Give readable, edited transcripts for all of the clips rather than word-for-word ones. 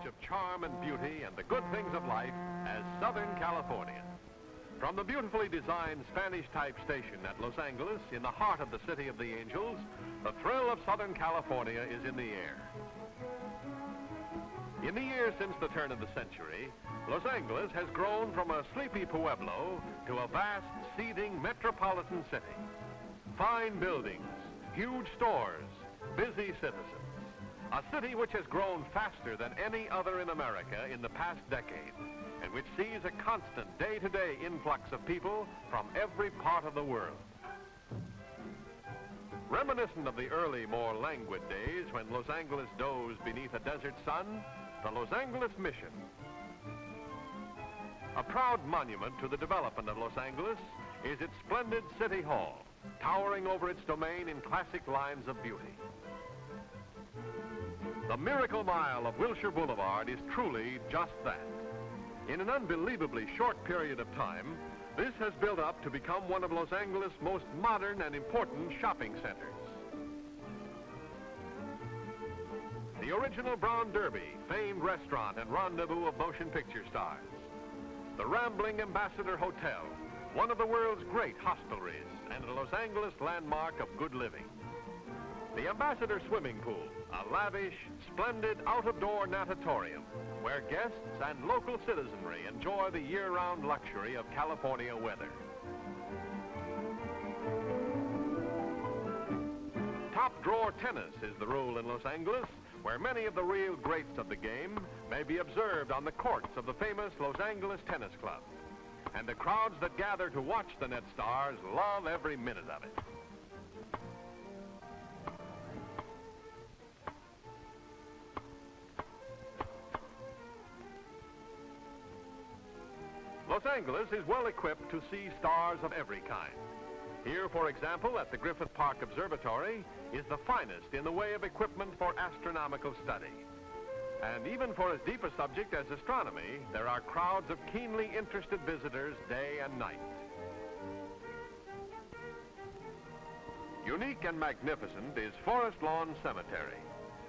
of charm and beauty and the good things of life as Southern California. From the beautifully designed Spanish-type station at Los Angeles, in the heart of the City of the Angels, the thrill of Southern California is in the air. In the years since the turn of the century, Los Angeles has grown from a sleepy pueblo to a vast, seething metropolitan city. Fine buildings, huge stores, busy citizens. A city which has grown faster than any other in America in the past decade, and which sees a constant day-to-day influx of people from every part of the world. Reminiscent of the early, more languid days when Los Angeles dozed beneath a desert sun, the Los Angeles Mission. A proud monument to the development of Los Angeles is its splendid City Hall, towering over its domain in classic lines of beauty. The Miracle Mile of Wilshire Boulevard is truly just that. In an unbelievably short period of time, this has built up to become one of Los Angeles' most modern and important shopping centers. The original Brown Derby, famed restaurant and rendezvous of motion picture stars. The rambling Ambassador Hotel, one of the world's great hostelries and a Los Angeles landmark of good living. The Ambassador Swimming Pool, a lavish, splendid out-of-door natatorium where guests and local citizenry enjoy the year-round luxury of California weather. Top drawer tennis is the rule in Los Angeles, where many of the real greats of the game may be observed on the courts of the famous Los Angeles Tennis Club. And the crowds that gather to watch the net stars love every minute of it. Los Angeles is well equipped to see stars of every kind. Here, for example, at the Griffith Park Observatory is the finest in the way of equipment for astronomical study. And even for as deep a subject as astronomy, there are crowds of keenly interested visitors day and night. Unique and magnificent is Forest Lawn Cemetery,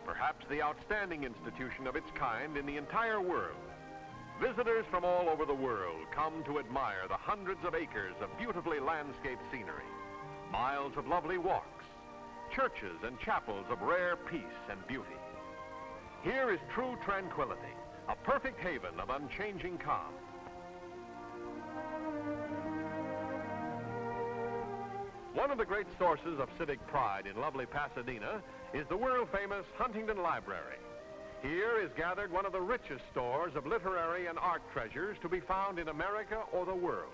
perhaps the outstanding institution of its kind in the entire world. Visitors from all over the world come to admire the hundreds of acres of beautifully landscaped scenery, miles of lovely walks, churches and chapels of rare peace and beauty. Here is true tranquility, a perfect haven of unchanging calm. One of the great sources of civic pride in lovely Pasadena is the world-famous Huntington Library. Here is gathered one of the richest stores of literary and art treasures to be found in America or the world.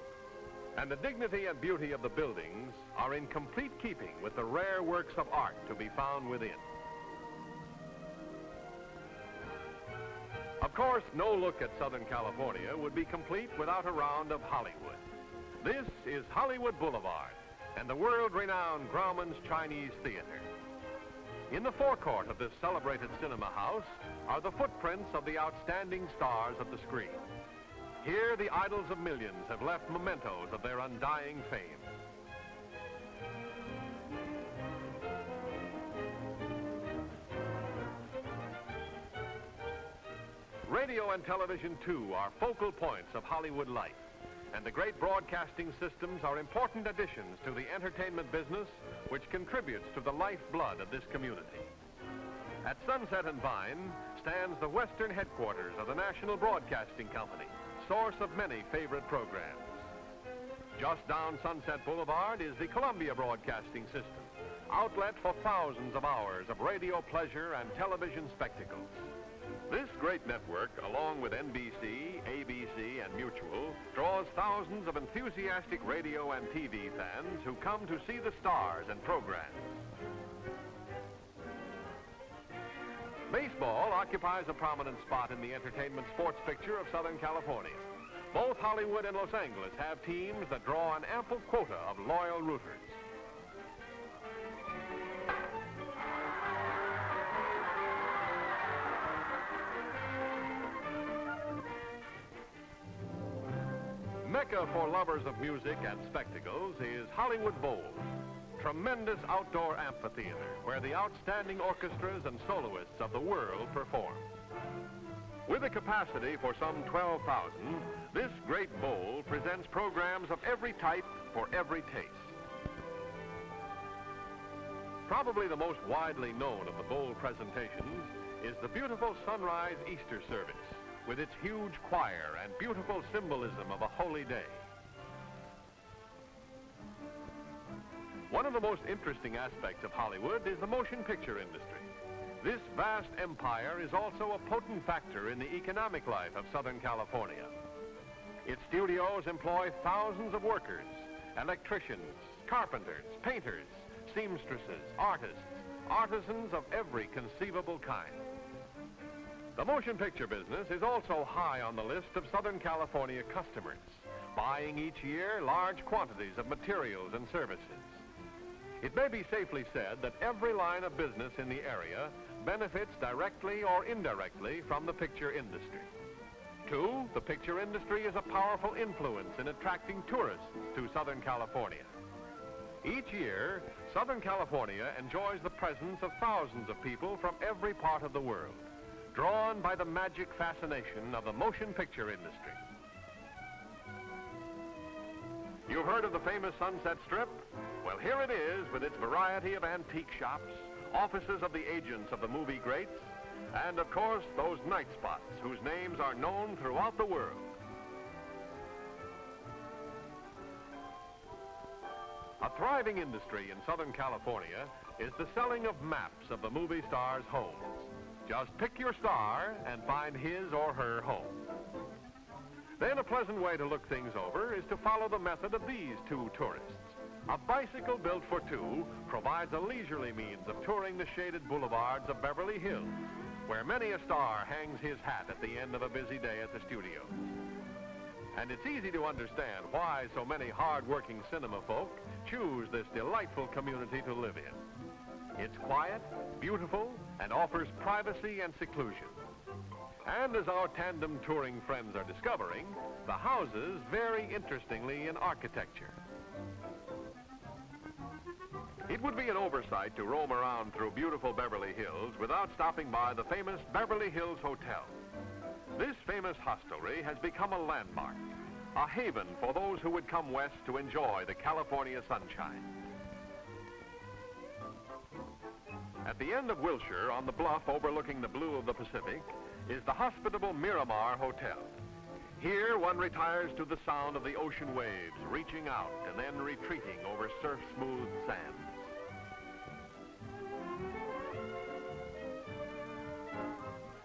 And the dignity and beauty of the buildings are in complete keeping with the rare works of art to be found within. Of course, no look at Southern California would be complete without a round of Hollywood. This is Hollywood Boulevard and the world-renowned Grauman's Chinese Theater. In the forecourt of this celebrated cinema house are the footprints of the outstanding stars of the screen. Here, the idols of millions have left mementos of their undying fame. Radio and television, too, are focal points of Hollywood life, and the great broadcasting systems are important additions to the entertainment business which contributes to the lifeblood of this community. At Sunset and Vine stands the western headquarters of the National Broadcasting Company, source of many favorite programs. Just down Sunset Boulevard is the Columbia Broadcasting System, outlet for thousands of hours of radio pleasure and television spectacles. This great network, along with NBC, ABC, and Mutual, draws thousands of enthusiastic radio and TV fans who come to see the stars and programs. Baseball occupies a prominent spot in the entertainment sports picture of Southern California. Both Hollywood and Los Angeles have teams that draw an ample quota of loyal rooters. Mecca for lovers of music and spectacles is Hollywood Bowl, tremendous outdoor amphitheater where the outstanding orchestras and soloists of the world perform. With With a capacity for some 12,000, this great bowl presents programs of every type for every taste. Probably the most widely known of the bowl presentations is the beautiful Sunrise Easter service, with its huge choir and beautiful symbolism of a holy day. One of the most interesting aspects of Hollywood is the motion picture industry. This vast empire is also a potent factor in the economic life of Southern California. Its studios employ thousands of workers, electricians, carpenters, painters, seamstresses, artists, artisans of every conceivable kind. The motion picture business is also high on the list of Southern California customers, buying each year large quantities of materials and services. It may be safely said that every line of business in the area benefits directly or indirectly from the picture industry. Two, the picture industry is a powerful influence in attracting tourists to Southern California. Each year, Southern California enjoys the presence of thousands of people from every part of the world, drawn by the magic fascination of the motion picture industry. You've heard of the famous Sunset Strip? Well, here it is with its variety of antique shops, offices of the agents of the movie greats, and of course, those night spots whose names are known throughout the world. A thriving industry in Southern California is the selling of maps of the movie stars' homes. Just pick your star and find his or her home. Then a pleasant way to look things over is to follow the method of these two tourists. A bicycle built for two provides a leisurely means of touring the shaded boulevards of Beverly Hills, where many a star hangs his hat at the end of a busy day at the studios. And it's easy to understand why so many hard-working cinema folk choose this delightful community to live in. It's quiet, beautiful, and offers privacy and seclusion. And as our tandem touring friends are discovering, the houses vary interestingly in architecture. It would be an oversight to roam around through beautiful Beverly Hills without stopping by the famous Beverly Hills Hotel. This famous hostelry has become a landmark, a haven for those who would come west to enjoy the California sunshine. At the end of Wilshire, on the bluff overlooking the blue of the Pacific, is the hospitable Miramar Hotel. Here, one retires to the sound of the ocean waves reaching out and then retreating over surf-smooth sands.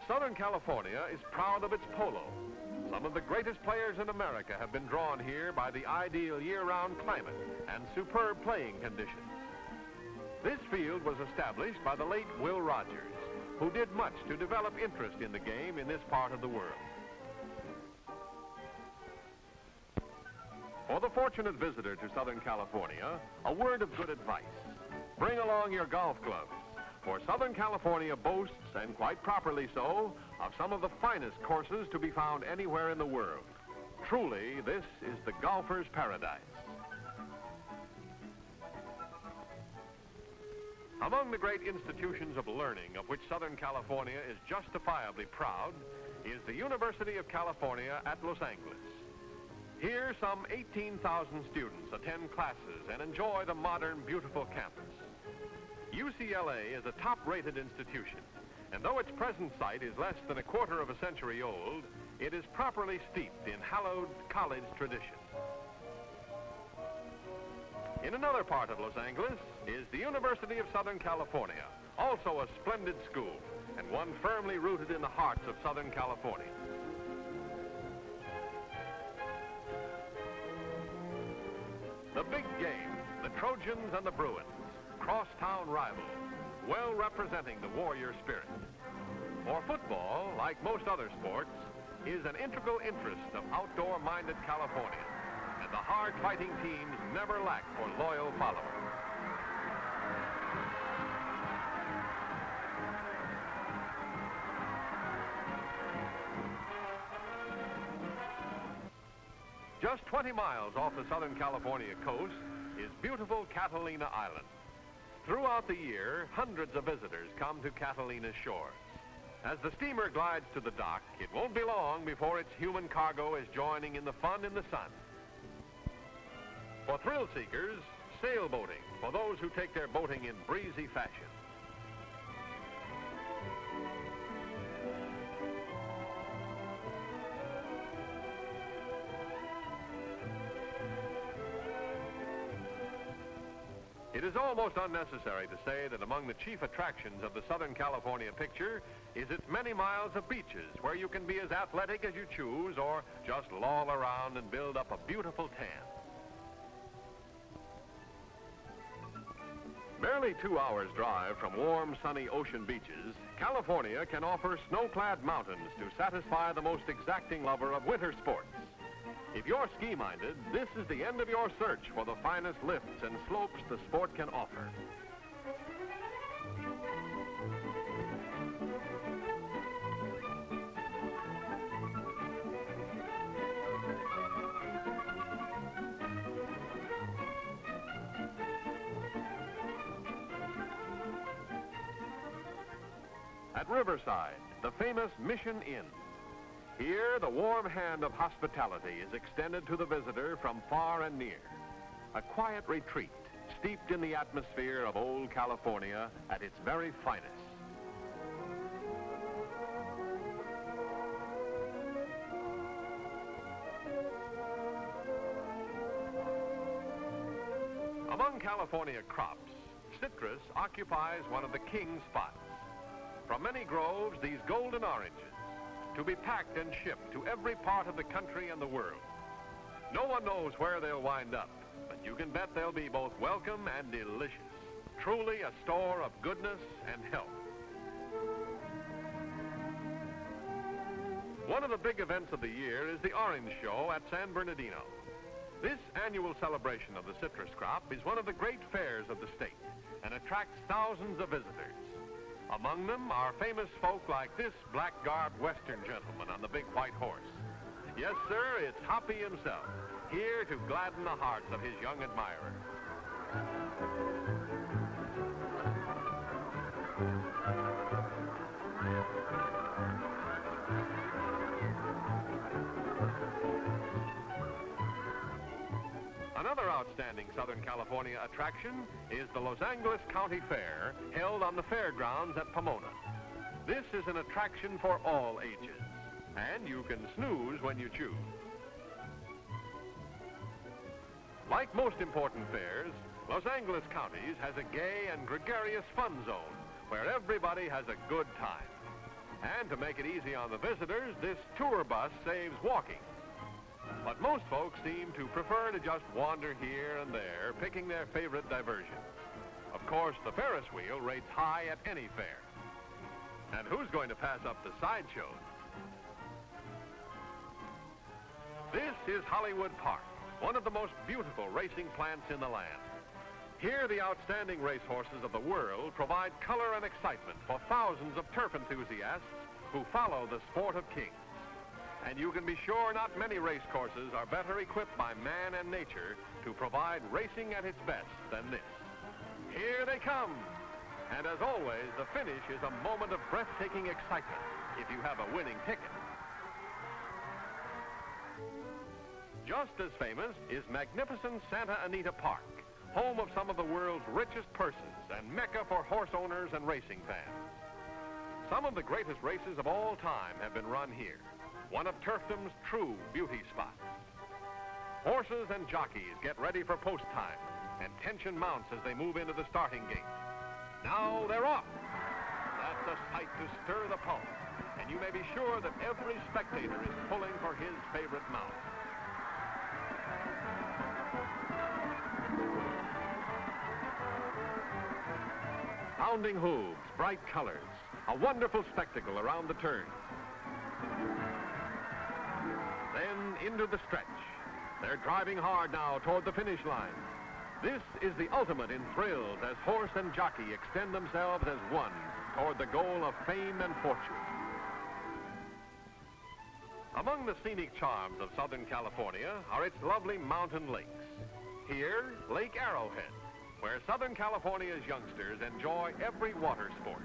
Southern California is proud of its polo. Some of the greatest players in America have been drawn here by the ideal year-round climate and superb playing conditions. This field was established by the late Will Rogers, who did much to develop interest in the game in this part of the world. For the fortunate visitor to Southern California, a word of good advice. Bring along your golf clubs, for Southern California boasts, and quite properly so, of some of the finest courses to be found anywhere in the world. Truly, this is the golfer's paradise. Among the great institutions of learning of which Southern California is justifiably proud is the University of California at Los Angeles. Here, some 18,000 students attend classes and enjoy the modern, beautiful campus. UCLA is a top-rated institution, and though its present site is less than a quarter of a century old, it is properly steeped in hallowed college tradition. In another part of Los Angeles is the University of Southern California, also a splendid school, and one firmly rooted in the hearts of Southern California. The big game, the Trojans and the Bruins, crosstown rivals, well representing the warrior spirit. For football, like most other sports, is an integral interest of outdoor-minded California, and the hard-fighting teams never lack for loyal followers. Just 20 miles off the Southern California coast is beautiful Catalina Island. Throughout the year, hundreds of visitors come to Catalina's shores. As the steamer glides to the dock, it won't be long before its human cargo is joining in the fun in the sun. For thrill seekers, sailboating, for those who take their boating in breezy fashion. It is almost unnecessary to say that among the chief attractions of the Southern California picture is its many miles of beaches where you can be as athletic as you choose or just loll around and build up a beautiful tan. Barely 2 hours' drive from warm, sunny ocean beaches, California can offer snow-clad mountains to satisfy the most exacting lover of winter sports. If you're ski-minded, this is the end of your search for the finest lifts and slopes the sport can offer. At Riverside, the famous Mission Inn. Here, the warm hand of hospitality is extended to the visitor from far and near. A quiet retreat, steeped in the atmosphere of old California at its very finest. Among California crops, citrus occupies one of the king spots. From many groves, these golden oranges, to be packed and shipped to every part of the country and the world. No one knows where they'll wind up, but you can bet they'll be both welcome and delicious. Truly a store of goodness and health. One of the big events of the year is the Orange Show at San Bernardino. This annual celebration of the citrus crop is one of the great fairs of the state and attracts thousands of visitors. Among them are famous folk like this black-garbed Western gentleman on the big white horse. Yes, sir, it's Hoppy himself, here to gladden the hearts of his young admirers. Another outstanding Southern California attraction is the Los Angeles County Fair, held on the fairgrounds at Pomona. This is an attraction for all ages, and you can snooze when you choose. Like most important fairs, Los Angeles County's has a gay and gregarious fun zone where everybody has a good time. And to make it easy on the visitors, this tour bus saves walking. But most folks seem to prefer to just wander here and there, picking their favorite diversion. Of course, the Ferris wheel rates high at any fair. And who's going to pass up the sideshows? This is Hollywood Park, one of the most beautiful racing plants in the land. Here, the outstanding racehorses of the world provide color and excitement for thousands of turf enthusiasts who follow the sport of kings. And you can be sure not many race courses are better equipped by man and nature to provide racing at its best than this. Here they come. And as always, the finish is a moment of breathtaking excitement if you have a winning ticket. Just as famous is magnificent Santa Anita Park, home of some of the world's richest purses and mecca for horse owners and racing fans. Some of the greatest races of all time have been run here, one of turfdom's true beauty spots. Horses and jockeys get ready for post time, and tension mounts as they move into the starting gate. Now they're off. That's a sight to stir the pulse, and you may be sure that every spectator is pulling for his favorite mount. Pounding hooves, bright colors, a wonderful spectacle around the turn. Then into the stretch. They're driving hard now toward the finish line. This is the ultimate in thrills as horse and jockey extend themselves as one toward the goal of fame and fortune. Among the scenic charms of Southern California are its lovely mountain lakes. Here, Lake Arrowhead, where Southern California's youngsters enjoy every water sport.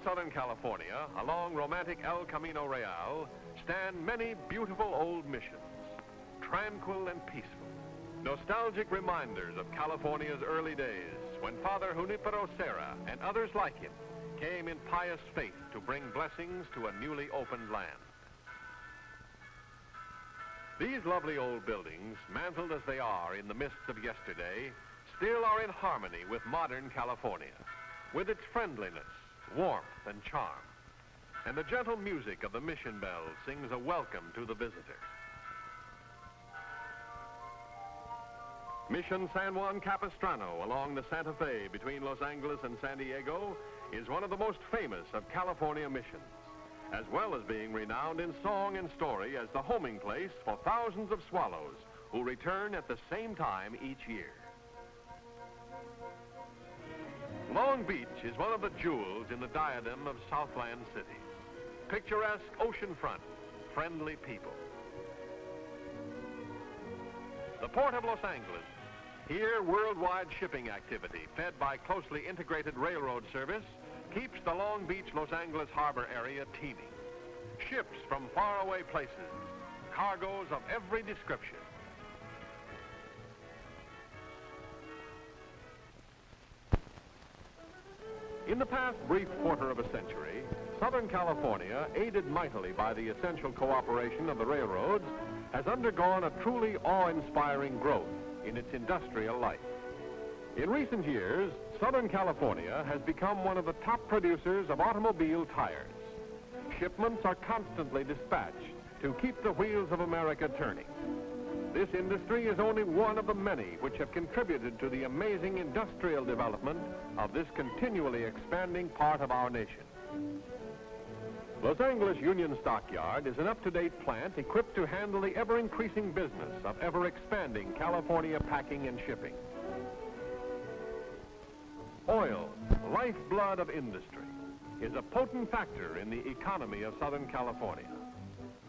Throughout Southern California, along romantic El Camino Real, stand many beautiful old missions, tranquil and peaceful, nostalgic reminders of California's early days when Father Junipero Serra and others like him came in pious faith to bring blessings to a newly opened land. These lovely old buildings, mantled as they are in the mists of yesterday, still are in harmony with modern California, with its friendliness, warmth, and charm. And the gentle music of the mission bells sings a welcome to the visitor. Mission San Juan Capistrano along the Santa Fe between Los Angeles and San Diego is one of the most famous of California missions, as well as being renowned in song and story as the homing place for thousands of swallows who return at the same time each year. Long Beach is one of the jewels in the diadem of Southland cities. Picturesque oceanfront, friendly people. The Port of Los Angeles. Here, worldwide shipping activity, fed by closely integrated railroad service, keeps the Long Beach, Los Angeles harbor area teeming. Ships from faraway places, cargoes of every description. In the past brief quarter of a century, Southern California, aided mightily by the essential cooperation of the railroads, has undergone a truly awe-inspiring growth in its industrial life. In recent years, Southern California has become one of the top producers of automobile tires. Shipments are constantly dispatched to keep the wheels of America turning. This industry is only one of the many which have contributed to the amazing industrial development of this continually expanding part of our nation. Los Angeles Union Stockyard is an up-to-date plant equipped to handle the ever-increasing business of ever-expanding California packing and shipping. Oil, lifeblood of industry, is a potent factor in the economy of Southern California.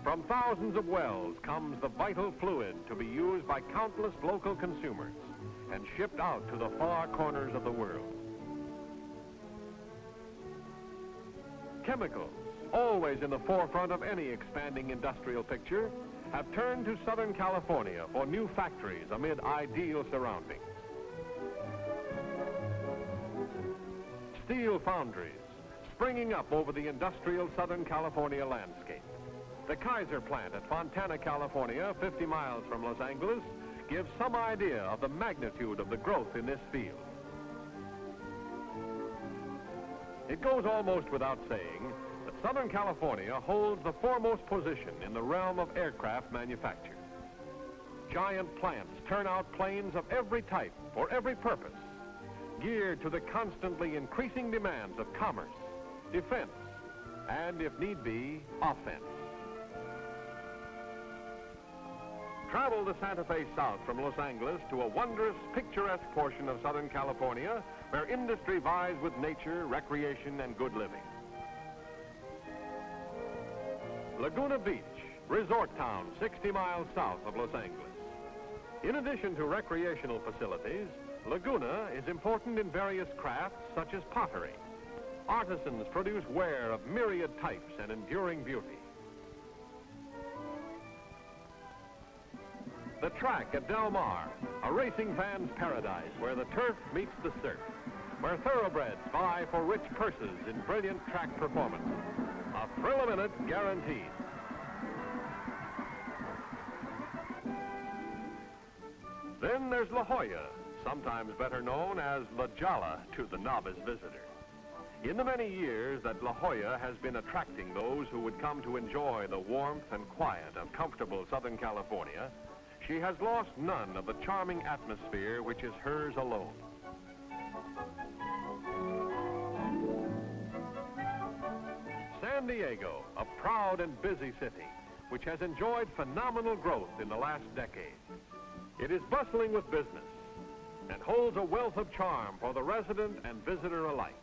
From thousands of wells comes the vital fluid to be used by countless local consumers and shipped out to the far corners of the world. Chemicals, always in the forefront of any expanding industrial picture, have turned to Southern California for new factories amid ideal surroundings. Steel foundries, springing up over the industrial Southern California landscape. The Kaiser plant at Fontana, California, 50 miles from Los Angeles, gives some idea of the magnitude of the growth in this field. It goes almost without saying that Southern California holds the foremost position in the realm of aircraft manufacture. Giant plants turn out planes of every type for every purpose, geared to the constantly increasing demands of commerce, defense, and, if need be, offense. Travel to Santa Fe south from Los Angeles to a wondrous, picturesque portion of Southern California where industry vies with nature, recreation, and good living. Laguna Beach, resort town 60 miles south of Los Angeles. In addition to recreational facilities, Laguna is important in various crafts such as pottery. Artisans produce ware of myriad types and enduring beauty. The track at Del Mar, a racing fan's paradise where the turf meets the surf, where thoroughbreds vie for rich purses in brilliant track performances. A thrill a minute guaranteed. Then there's La Jolla, sometimes better known as La Jolla to the novice visitor. In the many years that La Jolla has been attracting those who would come to enjoy the warmth and quiet of comfortable Southern California, she has lost none of the charming atmosphere which is hers alone. San Diego, a proud and busy city, which has enjoyed phenomenal growth in the last decade. It is bustling with business and holds a wealth of charm for the resident and visitor alike.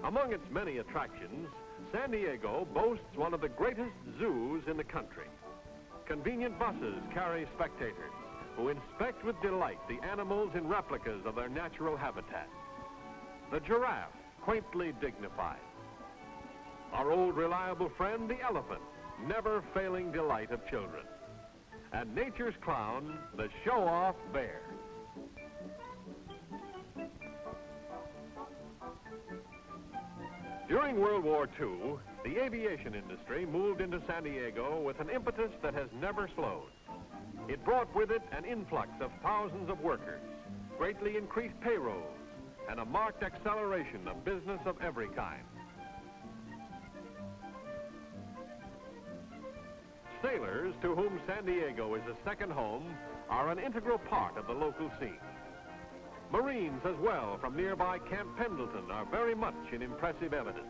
Among its many attractions, San Diego boasts one of the greatest zoos in the country. Convenient buses carry spectators who inspect with delight the animals in replicas of their natural habitat. The giraffe, quaintly dignified, Our old reliable friend, the elephant, never-failing delight of children. And nature's clown, the show-off bear. During World War II, the aviation industry moved into San Diego with an impetus that has never slowed. It brought with it an influx of thousands of workers, greatly increased payrolls, and a marked acceleration of business of every kind. Sailors, to whom San Diego is a second home, are an integral part of the local scene. Marines as well from nearby Camp Pendleton are very much in impressive evidence.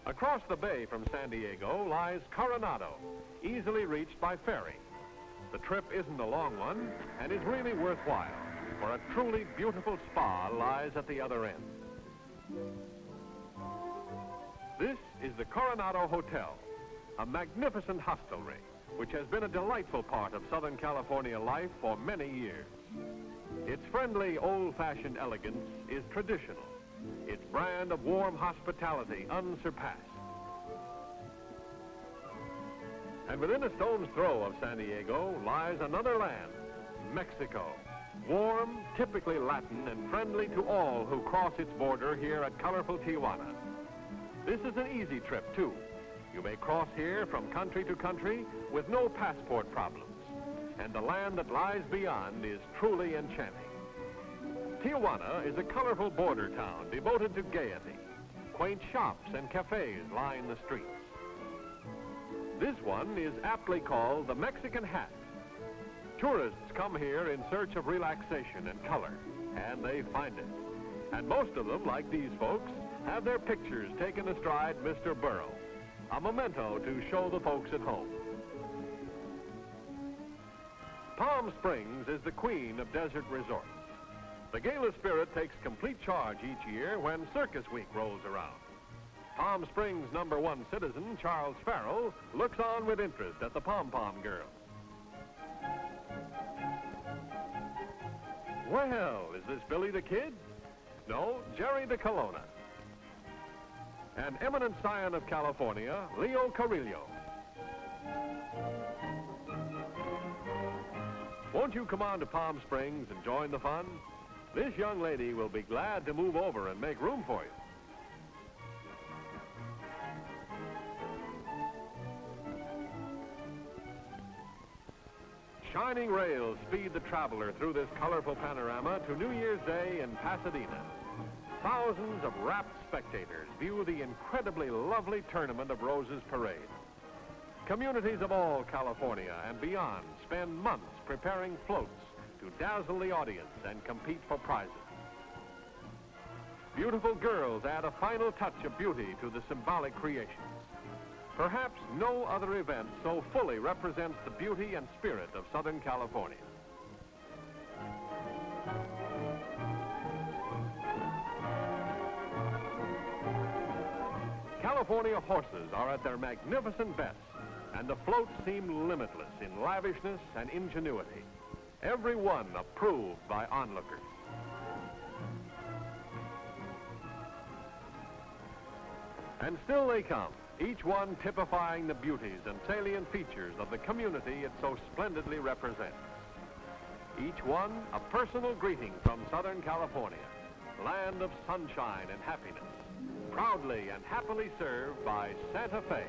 Across the bay from San Diego lies Coronado, easily reached by ferry. The trip isn't a long one and is really worthwhile, for a truly beautiful spa lies at the other end. This is the Coronado Hotel, a magnificent hostelry which has been a delightful part of Southern California life for many years. Its friendly, old-fashioned elegance is traditional, its brand of warm hospitality unsurpassed. And within a stone's throw of San Diego lies another land, Mexico. Warm, typically Latin, and friendly to all who cross its border here at colorful Tijuana. This is an easy trip, too. You may cross here from country to country with no passport problems. And the land that lies beyond is truly enchanting. Tijuana is a colorful border town devoted to gaiety. Quaint shops and cafes line the streets. This one is aptly called the Mexican Hat. Tourists come here in search of relaxation and color, and they find it. And most of them, like these folks, have their pictures taken astride Mr. Burro, a memento to show the folks at home. Palm Springs is the queen of desert resorts. The gala spirit takes complete charge each year when Circus Week rolls around. Palm Springs' #1 citizen, Charles Farrell, looks on with interest at the pom-pom girls. Well, is this Billy the Kid? No, Jerry the Colonna. An eminent scion of California, Leo Carrillo. Won't you come on to Palm Springs and join the fun? This young lady will be glad to move over and make room for you. Shining rails speed the traveler through this colorful panorama to New Year's Day in Pasadena. Thousands of rapt spectators view the incredibly lovely Tournament of Roses parade. Communities of all California and beyond spend months preparing floats to dazzle the audience and compete for prizes. Beautiful girls add a final touch of beauty to the symbolic creations. Perhaps no other event so fully represents the beauty and spirit of Southern California. California horses are at their magnificent best, and the floats seem limitless in lavishness and ingenuity. Every one approved by onlookers. And still they come, each one typifying the beauties and salient features of the community it so splendidly represents. Each one a personal greeting from Southern California, land of sunshine and happiness, proudly and happily served by Santa Fe.